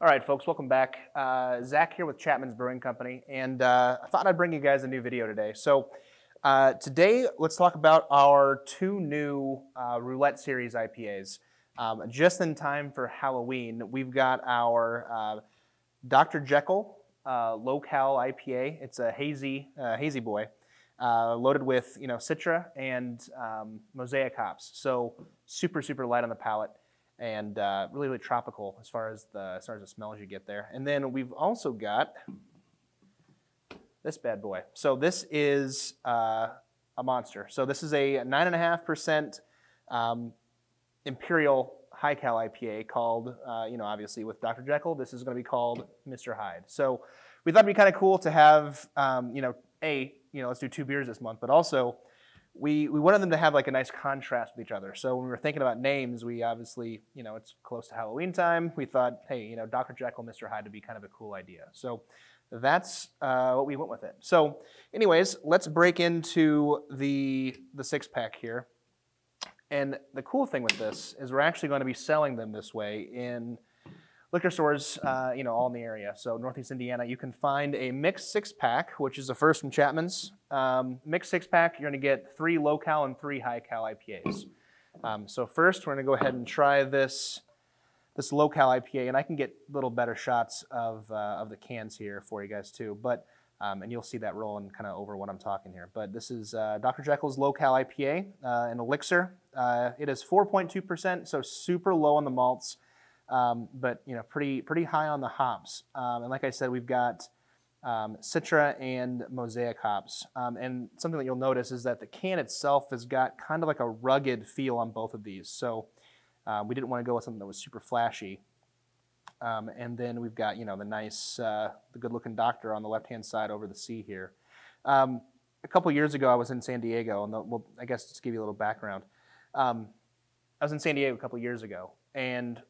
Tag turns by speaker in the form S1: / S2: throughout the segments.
S1: All right, folks, welcome back. Zach here with Chapman's Brewing Company, and I thought I'd bring you guys a new video today. So today, let's talk about our two new roulette series IPAs. Just in time for Halloween, we've got our Dr. Jekyll low-cal IPA. It's a hazy boy, loaded with Citra and mosaic hops. So super light on the palate. And really tropical as far as the smells you get there. And then we've also got this bad boy. So this is a monster. So this is a 9.5% imperial high-cal IPA called, obviously with Dr. Jekyll, this is going to be called Mr. Hyde. So we thought it'd be kind of cool to have, let's do 2 beers this month, but also we wanted them to have like a nice contrast with each other. So when we were thinking about names, we obviously, it's close to Halloween time. We thought, hey, Dr. Jekyll, Mr. Hyde would be kind of a cool idea. So that's what we went with it. So anyways, let's break into the 6-pack here. And the cool thing with this is we're actually going to be selling them this way in liquor stores, all in the area. So Northeast Indiana, you can find a mixed 6-pack, which is the first from Chapman's. Mixed 6-pack, you're going to get 3 low-cal and 3 high-cal IPAs. So first, we're going to go ahead and try this low-cal IPA, and I can get little better shots of the cans here for you guys too. But and you'll see that rolling kind of over what I'm talking here. But this is Dr. Jekyll's low-cal IPA, an elixir. It is 4.2%, so super low on the malts. But pretty high on the hops. And like I said, we've got Citra and mosaic hops. And something that you'll notice is that the can itself has got kind of like a rugged feel on both of these. So we didn't want to go with something that was super flashy. And then we've got the nice, the good-looking doctor on the left-hand side over the sea here. A couple years ago, I was in San Diego, and I guess just to give you a little background. I was in San Diego a couple years ago, and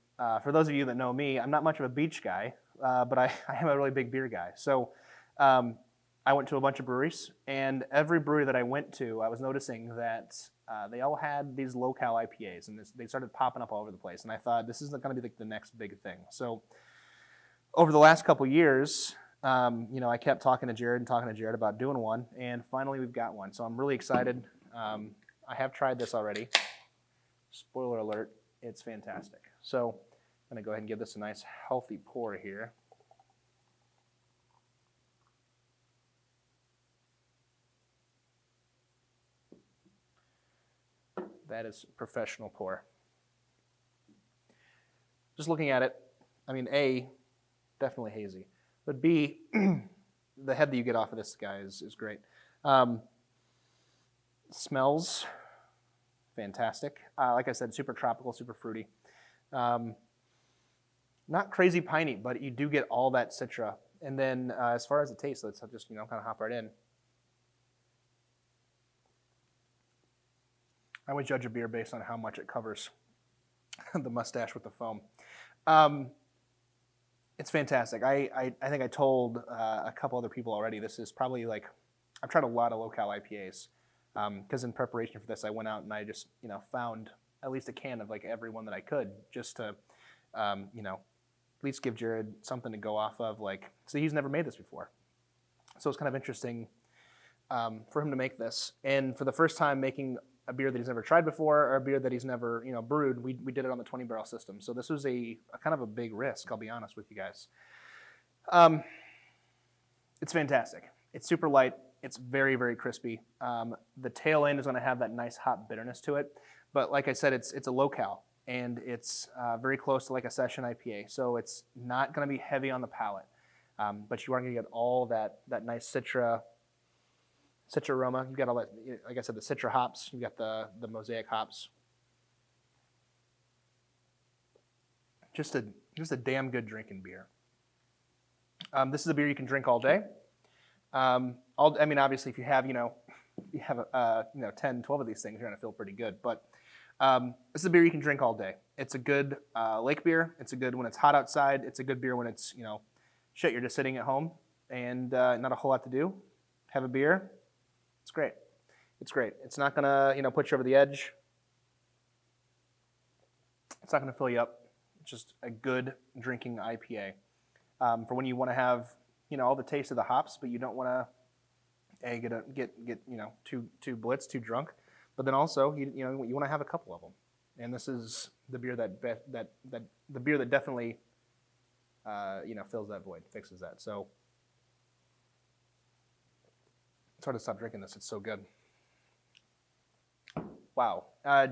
S1: for those of you that know me, I'm not much of a beach guy, but I am a really big beer guy. So I went to a bunch of breweries, and every brewery that I went to, I was noticing that they all had these low-cal IPAs, and they started popping up all over the place. And I thought, this is going to be like the next big thing. So over the last couple years, I kept talking to Jared about doing one, and finally we've got one. So I'm really excited. I have tried this already. Spoiler alert, it's fantastic. So I'm going to go ahead and give this a nice healthy pour here. That is professional pour. Just looking at it, I mean, A, definitely hazy. But B, the head that you get off of this guy is great. Smells fantastic. Like I said, super tropical, super fruity. Not crazy piney, but you do get all that Citra. And then as far as the taste, let's just kind of hop right in. I always judge a beer based on how much it covers the mustache with the foam. It's fantastic. I think I told a couple other people already, this is probably like, I've tried a lot of low-cal IPAs because in preparation for this, I went out and I just found at least a can of like every one that I could just to at least give Jared something to go off of. So he's never made this before. So it's kind of interesting for him to make this. And for the first time making a beer that he's never tried before or a beer that he's never brewed, we did it on the 20-barrel system. So this was a kind of a big risk, I'll be honest with you guys. It's fantastic. It's super light. It's very crispy. The tail end is going to have that nice hop bitterness to it. But like I said, it's a low-cal. And it's very close to like a session IPA. So it's not going to be heavy on the palate. But you are going to get all that nice Citra aroma. You've got all that, like I said, the Citra hops. You've got the mosaic hops. Just a damn good drinking beer. This is a beer you can drink all day. Obviously, if you have 10, 12 of these things, you're going to feel pretty good. But this is a beer you can drink all day. It's a good lake beer. It's a good when it's hot outside. It's a good beer when it's you're just sitting at home and not a whole lot to do. Have a beer. It's great. It's great. It's not going to put you over the edge. It's not going to fill you up. just a good drinking IPA for when you want to have, all the taste of the hops, but you don't want to get too blitzed, too drunk, but then also you want to have a couple of them, and this is the beer that definitely fills that void, fixes that. So it's hard to stop drinking this. It's so good. Wow,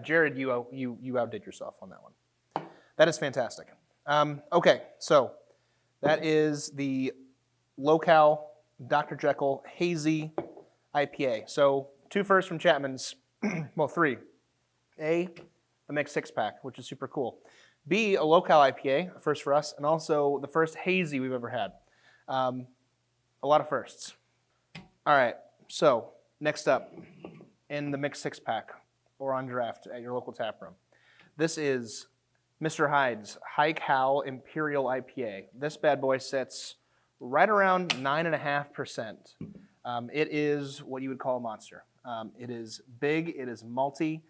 S1: Jared, you outdid yourself on that one. That is fantastic. Okay, so that is the Locale Dr. Jekyll Hazy IPA. So 2 firsts from Chapman's, well 3. A mixed 6-pack, which is super cool. B, a Locale IPA, a first for us, and also the first hazy we've ever had. A lot of firsts. All right, so next up in the mixed 6-pack or on draft at your local tap room, this is Mr. Hyde's Hyde Imperial IPA. This bad boy sits right around 9.5%. It is what you would call a monster. It is big, it is malty,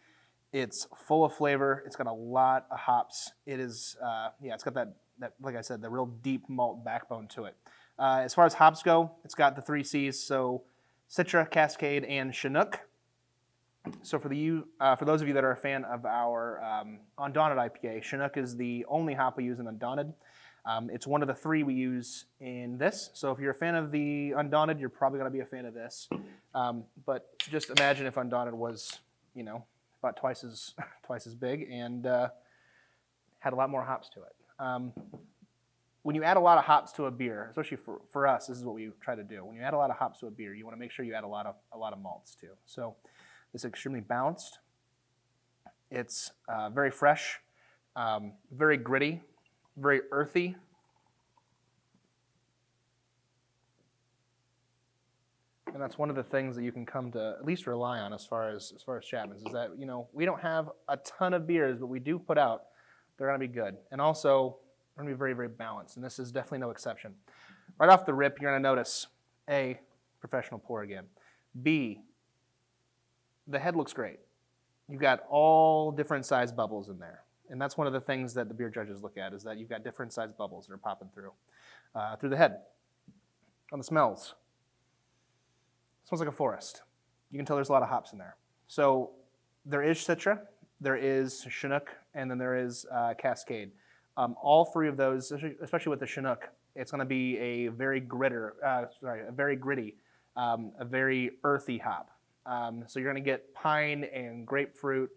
S1: it's full of flavor, it's got a lot of hops. It is, it's got that, like I said, the real deep malt backbone to it. As far as hops go, it's got the 3 C's, so Citra, Cascade, and Chinook. So for those of you that are a fan of our Undaunted IPA, Chinook is the only hop we use in Undaunted. It's one of the 3 we use in this. So if you're a fan of the Undaunted, you're probably going to be a fan of this. But just imagine if Undaunted was, about twice as big and had a lot more hops to it. When you add a lot of hops to a beer, especially for us, this is what we try to do. When you add a lot of hops to a beer, you want to make sure you add a lot of malts too. So it's extremely balanced. It's very fresh, very gritty, very earthy. And that's one of the things that you can come to at least rely on as far as Chapman's is that, we don't have a ton of beers, but we do put out, they're going to be good. And also, they're going to be very, very balanced. And this is definitely no exception. Right off the rip, you're going to notice, A, professional pour again. B, the head looks great. You've got all different size bubbles in there. And that's one of the things that the beer judges look at is that you've got different size bubbles that are popping through the head. On the smells, it smells like a forest. You can tell there's a lot of hops in there. So there is Citra, there is Chinook, and then there is Cascade. All 3 of those, especially with the Chinook, it's going to be a very gritty, a very earthy hop. So you're going to get pine and grapefruit.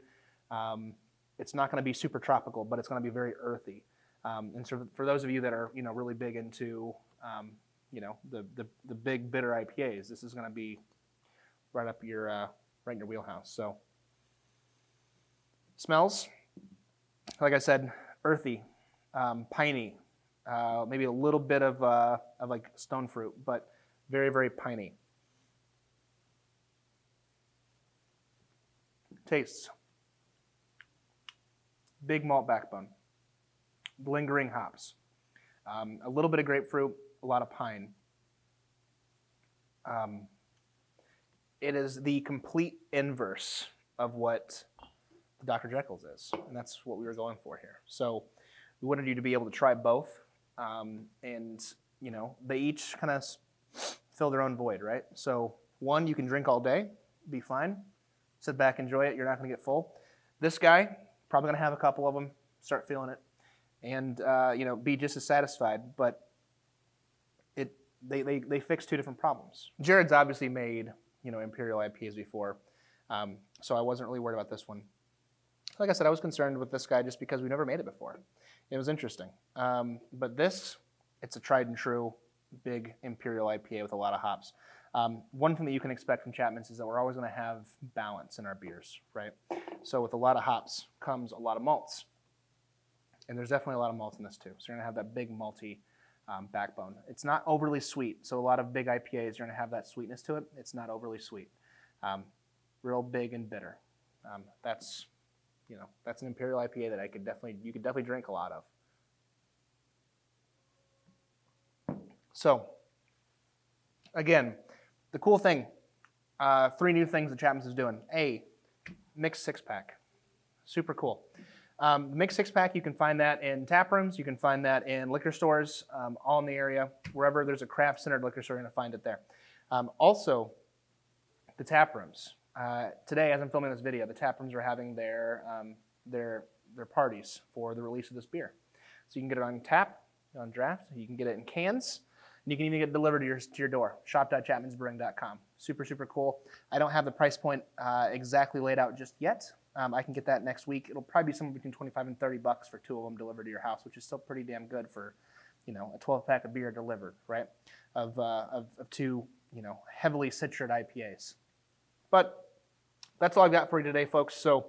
S1: It's not going to be super tropical, but it's going to be very earthy. And so for those of you that are really big into the big bitter IPAs, this is going to be right in your wheelhouse. So smells, like I said, earthy, piney, maybe a little bit of like stone fruit, but very, very piney. Tastes, big malt backbone, lingering hops, a little bit of grapefruit, a lot of pine. It is the complete inverse of what the Dr. Jekyll's is, and that's what we were going for here. So we wanted you to be able to try both, and they each kind of fill their own void, right? So one, you can drink all day, be fine. Sit back, enjoy it. You're not going to get full. This guy, probably going to have a couple of them, start feeling it, and be just as satisfied. But they fix 2 different problems. Jared's obviously made Imperial IPAs before, so I wasn't really worried about this one. Like I said, I was concerned with this guy just because we never made it before. It was interesting, but this, it's a tried and true big Imperial IPA with a lot of hops. One thing that you can expect from Chapman's is that we're always going to have balance in our beers, right? So with a lot of hops comes a lot of malts. And there's definitely a lot of malts in this too. So you're going to have that big malty backbone. It's not overly sweet. So a lot of big IPAs, you're going to have that sweetness to it. It's not overly sweet. Real big and bitter. That's an Imperial IPA that you could definitely drink a lot of. So again, the cool thing, 3 new things that Chapman's is doing. A, mixed 6-pack. Super cool. The mixed six-pack, you can find that in tap rooms. You can find that in liquor stores, all in the area. Wherever there's a craft-centered liquor store, you're going to find it there. Also, the tap rooms. Today, as I'm filming this video, the tap rooms are having their parties for the release of this beer. So you can get it on tap, on draft. You can get it in cans. And you can even get it delivered to your door. Shop.chapmansbrewing.com. Super, super cool. I don't have the price point exactly laid out just yet. I can get that next week. It'll probably be somewhere between $25 and $30 for 2 of them delivered to your house, which is still pretty damn good for, a 12-pack of beer delivered, right? Of 2, heavily citrured IPAs. But that's all I've got for you today, folks. So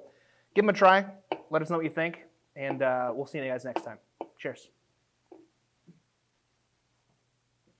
S1: give them a try. Let us know what you think, and we'll see you guys next time. Cheers.